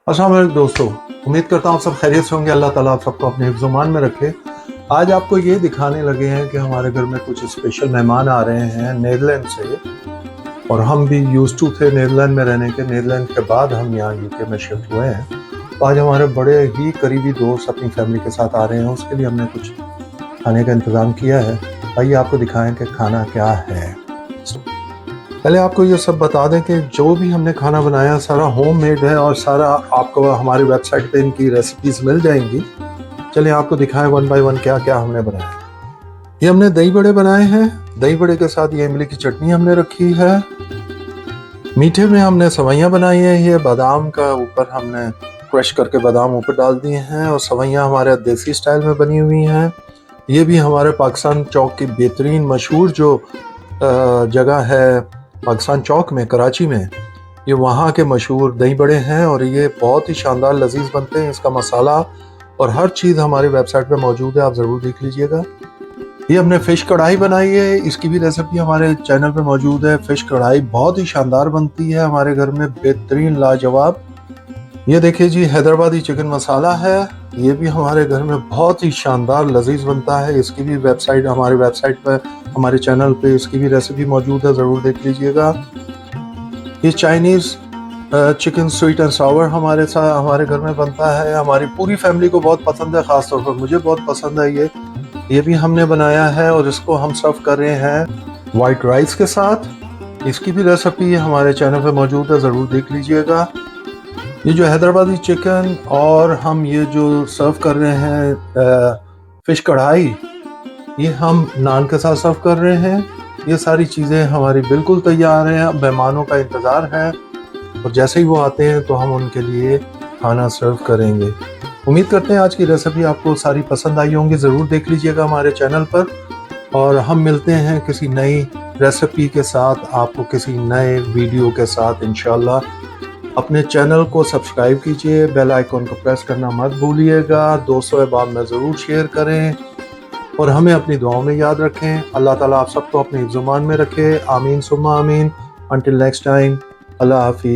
अस्सलाम वालेकुम दोस्तों, उम्मीद करता हूँ आप सब खैरियत से होंगे। अल्लाह ताला आप सबको अपने हिफ्ज़-ओ-मान में रखे। आज आपको ये दिखाने लगे हैं कि हमारे घर में कुछ स्पेशल मेहमान आ रहे हैं नीदरलैंड से, और हम भी यूज़्ड टू थे नीदरलैंड में रहने के। नीदरलैंड के बाद हम यहाँ यूके में शिफ्ट हुए हैं। तो आज हमारे बड़े ही करीबी दोस्त अपनी फैमिली के साथ आ रहे हैं, उसके लिए हमने कुछ खाने का इंतज़ाम किया है। आइए आपको दिखाएँ कि खाना क्या है। पहले आपको ये सब बता दें कि जो भी हमने खाना बनाया सारा होममेड है, और सारा आपको हमारी वेबसाइट पे इनकी रेसिपीज़ मिल जाएंगी। चलिए आपको दिखाएं वन बाय वन क्या क्या हमने बनाया। ये हमने दही बड़े बनाए हैं। दही बड़े के साथ ये इमली की चटनी हमने रखी है। मीठे में हमने सवैयाँ बनाई हैं। ये बादाम का ऊपर हमने क्रश करके बादाम ऊपर डाल दिए हैं, और सवैयाँ हमारे देसी स्टाइल में बनी हुई हैं। ये भी हमारे पाकिस्तान चौक की बेहतरीन मशहूर जो जगह है पाकिस्तान चौक में कराची में, ये वहाँ के मशहूर दही बड़े हैं, और ये बहुत ही शानदार लजीज बनते हैं। इसका मसाला और हर चीज़ हमारी वेबसाइट पे मौजूद है, आप ज़रूर देख लीजिएगा। ये हमने फ़िश कढ़ाई बनाई है, इसकी भी रेसिपी हमारे चैनल पे मौजूद है। फ़िश कढ़ाई बहुत ही शानदार बनती है हमारे घर में, बेहतरीन लाजवाब। ये देखिए जी, हैदराबादी चिकन मसाला है। ये भी हमारे घर में बहुत ही शानदार लजीज बनता है। इसकी भी वेबसाइट हमारी वेबसाइट पर हमारे चैनल पे इसकी भी रेसिपी मौजूद है, ज़रूर देख लीजिएगा। ये चाइनीज़ चिकन स्वीट एंड सावर हमारे घर में बनता है। हमारी पूरी फैमिली को बहुत पसंद है, ख़ास तौर पर मुझे बहुत पसंद है। ये भी हमने बनाया है, और इसको हम सर्व कर रहे हैं वाइट राइस के साथ। इसकी भी रेसिपी हमारे चैनल पे मौजूद है, ज़रूर देख लीजिएगा। ये जो हैदराबादी चिकन और हम ये जो सर्व कर रहे हैं फ़िश कढ़ाई, ये हम नान के साथ सर्व कर रहे हैं। ये सारी चीज़ें हमारी बिल्कुल तैयार हैं। अब मेहमानों का इंतज़ार है, और जैसे ही वो आते हैं तो हम उनके लिए खाना सर्व करेंगे। उम्मीद करते हैं आज की रेसिपी आपको सारी पसंद आई होंगी। ज़रूर देख लीजिएगा हमारे चैनल पर, और हम मिलते हैं किसी नई रेसिपी के साथ, आपको किसी नए वीडियो के साथ इंशाल्लाह। अपने चैनल को सब्सक्राइब कीजिए, बेल आइकॉन को प्रेस करना मत भूलिएगा। दोस्तों अहबाब में ज़रूर शेयर करें, और हमें अपनी दुआओं में याद रखें। अल्लाह ताला आप सबको अपने हिफ्ज़-ओ-मान में रखे। आमीन सुम्मा आमीन। अंटिल नेक्स्ट टाइम, अल्लाह हाफिज़।